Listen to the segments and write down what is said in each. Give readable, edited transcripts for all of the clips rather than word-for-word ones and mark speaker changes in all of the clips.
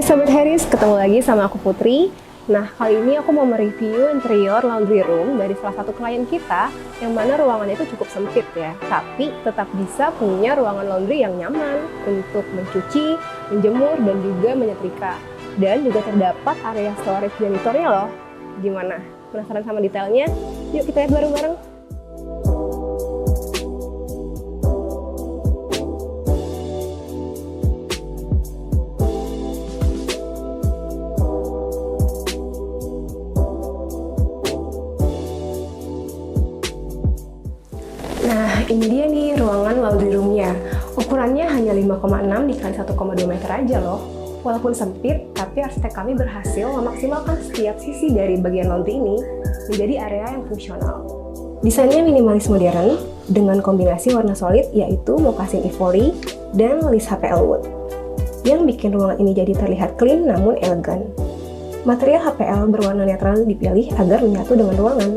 Speaker 1: Hai Sobat Harris, ketemu lagi sama aku Putri. Nah, kali ini aku mau mereview interior laundry room dari salah satu klien kita yang mana ruangannya itu cukup sempit ya, tapi tetap bisa punya ruangan laundry yang nyaman untuk mencuci, menjemur, dan juga menyetrika. Dan juga terdapat area storage janitornya loh. Gimana? Penasaran sama detailnya? Yuk kita lihat bareng-bareng. Nah, ini dia nih ruangan laundry room-nya. Ukurannya hanya 5,6 dikali 1,2 meter aja loh. Walaupun sempit, tapi arsitek kami berhasil memaksimalkan setiap sisi dari bagian laundry ini menjadi area yang fungsional. Desainnya minimalis modern dengan kombinasi warna solid yaitu moccasin ivory dan list HPL wood yang bikin ruangan ini jadi terlihat clean namun elegan. Material HPL berwarna netral dipilih agar menyatu dengan ruangan.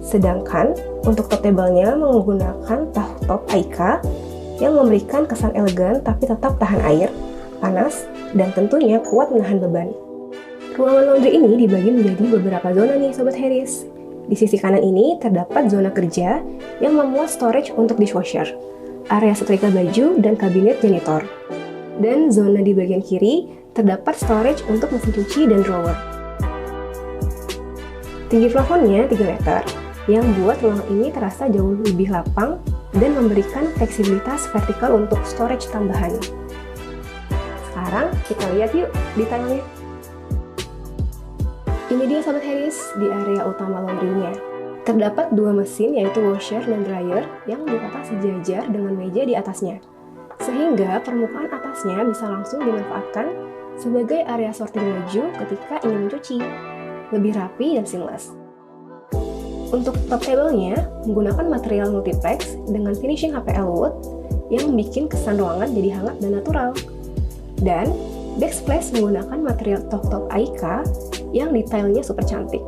Speaker 1: Sedangkan untuk top table-nya menggunakan top Aika yang memberikan kesan elegan tapi tetap tahan air, panas, dan tentunya kuat menahan beban. Ruangan laundry ini dibagi menjadi beberapa zona nih Sobat Harris. Di sisi kanan ini terdapat zona kerja yang memuat storage untuk dishwasher, area setrika baju, dan kabinet janitor. Dan zona di bagian kiri terdapat storage untuk mesin cuci dan drawer. Tinggi plafonnya 3 meter, yang buat ruangan ini terasa jauh lebih lapang dan memberikan fleksibilitas vertikal untuk storage tambahan. Sekarang kita lihat yuk detailnya. Ini dia Sobat Harris di area utama laundry-nya. Terdapat 2 mesin yaitu washer dan dryer yang diletak sejajar dengan meja di atasnya. Sehingga permukaan atasnya bisa langsung dimanfaatkan sebagai area sorting baju ketika ingin mencuci. Lebih rapi dan seamless. Untuk top table-nya menggunakan material multiplex dengan finishing HPL wood yang membuat kesan ruangan jadi hangat dan natural. Dan backsplash menggunakan material top Aika yang detailnya super cantik,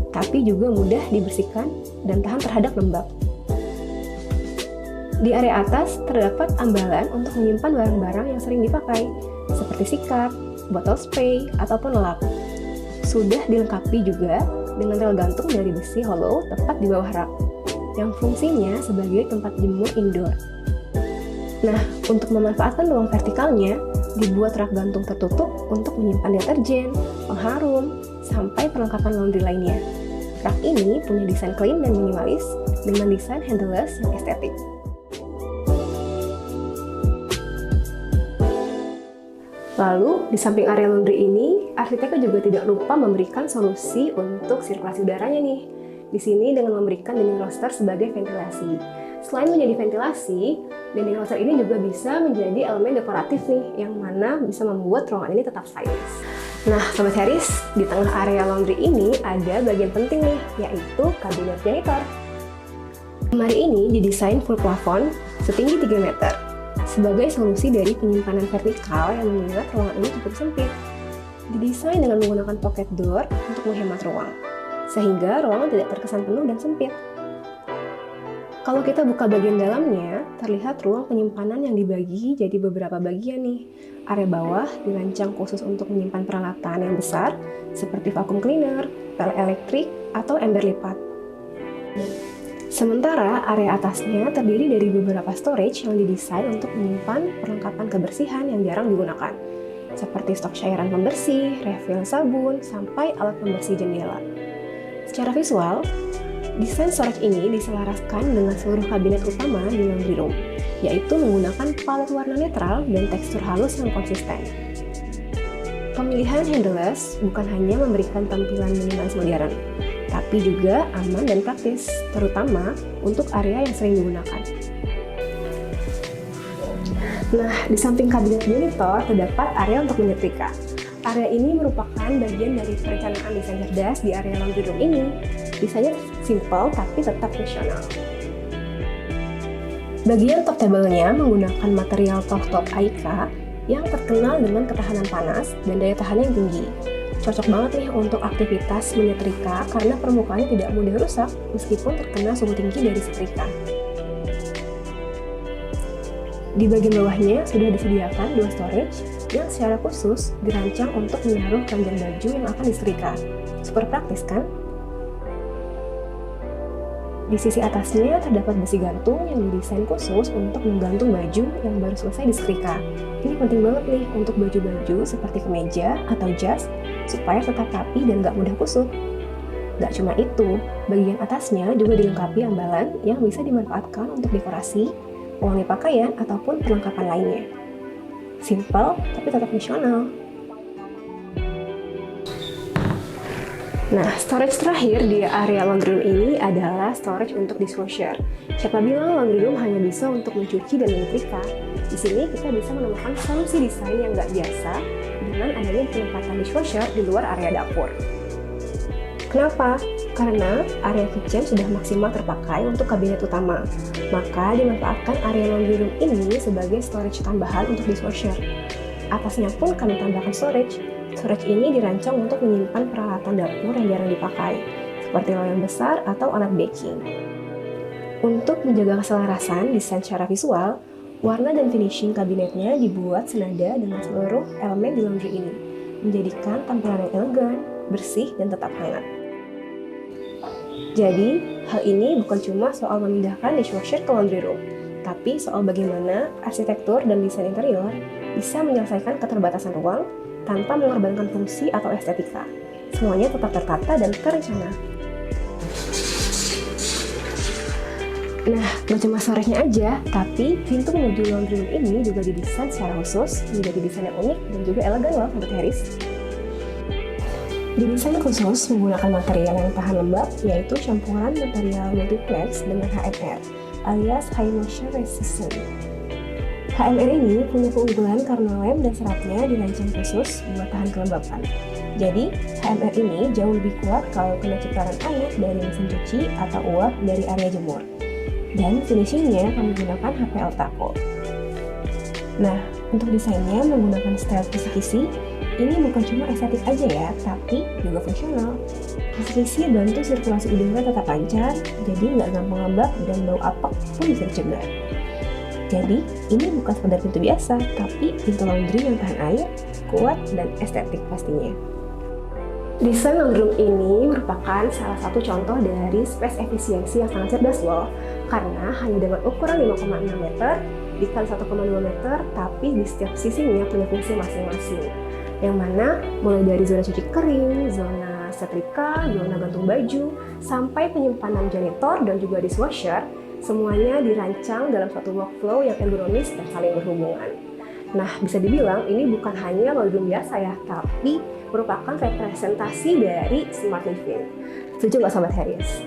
Speaker 1: tapi juga mudah dibersihkan dan tahan terhadap lembab. Di area atas terdapat ambalan untuk menyimpan barang-barang yang sering dipakai, seperti sikat, botol spray, ataupun lap. Sudah dilengkapi juga dengan rel gantung dari besi hollow tepat di bawah rak, yang fungsinya sebagai tempat jemur indoor. Nah, untuk memanfaatkan ruang vertikalnya, dibuat rak gantung tertutup untuk menyimpan deterjen, pengharum, sampai perlengkapan laundry lainnya. Rak ini punya desain clean dan minimalis dengan desain handleless yang estetik. Lalu, di samping area laundry ini, arsiteknya juga tidak lupa memberikan solusi untuk sirkulasi udaranya nih. Di sini dengan memberikan dinding roster sebagai ventilasi. Selain menjadi ventilasi, dinding roster ini juga bisa menjadi elemen dekoratif nih, yang mana bisa membuat ruangan ini tetap stylish. Nah, Sobat Harris, di tengah area laundry ini ada bagian penting nih, yaitu kabinet janitor. Lemari ini didesain full plafon setinggi 3 meter. Sebagai solusi dari penyimpanan vertikal yang mengingat ruangan ini cukup sempit. Didesain dengan menggunakan pocket door untuk menghemat ruang, sehingga ruangan tidak terkesan penuh dan sempit. Kalau kita buka bagian dalamnya, terlihat ruang penyimpanan yang dibagi jadi beberapa bagian nih. Area bawah dirancang khusus untuk menyimpan peralatan yang besar, seperti vacuum cleaner, pel elektrik, atau ember lipat. Sementara area atasnya terdiri dari beberapa storage yang didesain untuk menyimpan perlengkapan kebersihan yang jarang digunakan, seperti stok cairan pembersih, refill sabun, sampai alat pembersih jendela. Secara visual, desain storage ini diselaraskan dengan seluruh kabinet utama di laundry room, yaitu menggunakan palet warna netral dan tekstur halus yang konsisten. Pemilihan handleless bukan hanya memberikan tampilan minimalis modern, tapi juga aman dan praktis, terutama untuk area yang sering digunakan. Nah, di samping kabinet janitor terdapat area untuk menyetrika. Area ini merupakan bagian dari perencanaan desain cerdas di area laundry room ini. Desainnya simple tapi tetap fungsional. Bagian top table-nya menggunakan material top Aika yang terkenal dengan ketahanan panas dan daya tahan yang tinggi. Cocok banget nih untuk aktivitas menyetrika karena permukaannya tidak mudah rusak meskipun terkena suhu tinggi dari setrika. Di bagian bawahnya sudah disediakan 2 storage yang secara khusus dirancang untuk menaruh keranjang baju yang akan disetrika. Super praktis kan? Di sisi atasnya terdapat besi gantung yang didesain khusus untuk menggantung baju yang baru selesai disetrika. Ini penting banget nih untuk baju-baju seperti kemeja atau jas supaya tetap rapi dan gak mudah kusut. Gak cuma itu, bagian atasnya juga dilengkapi ambalan yang bisa dimanfaatkan untuk dekorasi, pewangi pakaian, ataupun perlengkapan lainnya. Simple tapi tetap fungsional. Nah, storage terakhir di area laundry room ini adalah storage untuk dishwasher. Siapa bilang laundry room hanya bisa untuk mencuci dan menyetrika? Di sini kita bisa menemukan solusi desain yang nggak biasa dengan adanya penempatan dishwasher di luar area dapur. Kenapa? Karena area kitchen sudah maksimal terpakai untuk kabinet utama. Maka dimanfaatkan area laundry room ini sebagai storage tambahan untuk dishwasher. Atasnya pun kami tambahkan storage. Storage ini dirancang untuk menyimpan peralatan dapur yang jarang dipakai, seperti loyang besar atau alat baking. Untuk menjaga keselarasan desain secara visual, warna dan finishing kabinetnya dibuat senada dengan seluruh elemen di laundry ini, menjadikan tampilan yang elegan, bersih, dan tetap hangat. Jadi, hal ini bukan cuma soal memindahkan dishwasher ke laundry room, tapi soal bagaimana arsitektur dan desain interior bisa menyelesaikan keterbatasan ruang tanpa mengorbankan fungsi atau estetika. Semuanya tetap tertata dan terencana. Nah, gak cuma storage-nya aja, tapi pintu menuju laundry room ini juga didesain secara khusus, menjadi desain yang unik dan juga elegan loh, Sobat Harris. Didesain khusus menggunakan material yang tahan lembab, yaitu campuran material multiplex dengan HMR, alias High Moisture Resistant. HMR ini punya keunggulan karena lem dan seratnya dirancang khusus buat tahan kelembapan. Jadi, HMR ini jauh lebih kuat kalau kena cipranan air dari mesin cuci atau uap dari area jemur. Dan finishingnya kami gunakan HPL Taco. Nah, untuk desainnya menggunakan style kisi-kisi, ini bukan cuma estetik aja ya, tapi juga fungsional. Kisi-kisi bantu sirkulasi udara tetap lancar, jadi nggak gampang lembab dan bau apek pun bisa dicegah. Jadi, ini bukan sekedar pintu biasa, tapi pintu laundry yang tahan air, kuat, dan estetik pastinya. Desain laundry room ini merupakan salah satu contoh dari space efisiensi yang sangat cerdas loh, karena hanya dengan ukuran 5,6 meter dikali 1,2 meter, tapi di setiap sisinya punya fungsi masing-masing. Yang mana mulai dari zona cuci kering, zona setrika, zona gantung baju, sampai penyimpanan janitor dan juga dishwasher, semuanya dirancang dalam suatu workflow yang ergonomis dan saling berhubungan. Nah, bisa dibilang ini bukan hanya laundry room biasa ya, tapi merupakan representasi dari smart living. Setuju nggak Sobat Harris?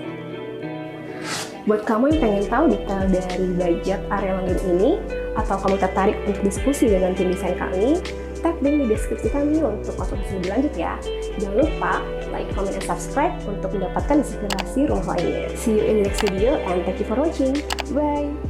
Speaker 1: Buat kamu yang pengen tahu detail dari budget area laundry room ini, atau kamu tertarik untuk diskusi dengan tim desain kami, tag link di deskripsi kami untuk konsultasi lebih lanjut ya. Jangan lupa like, comment, dan subscribe untuk mendapatkan inspirasi rumah lainnya. See you in the next video and thank you for watching. Bye!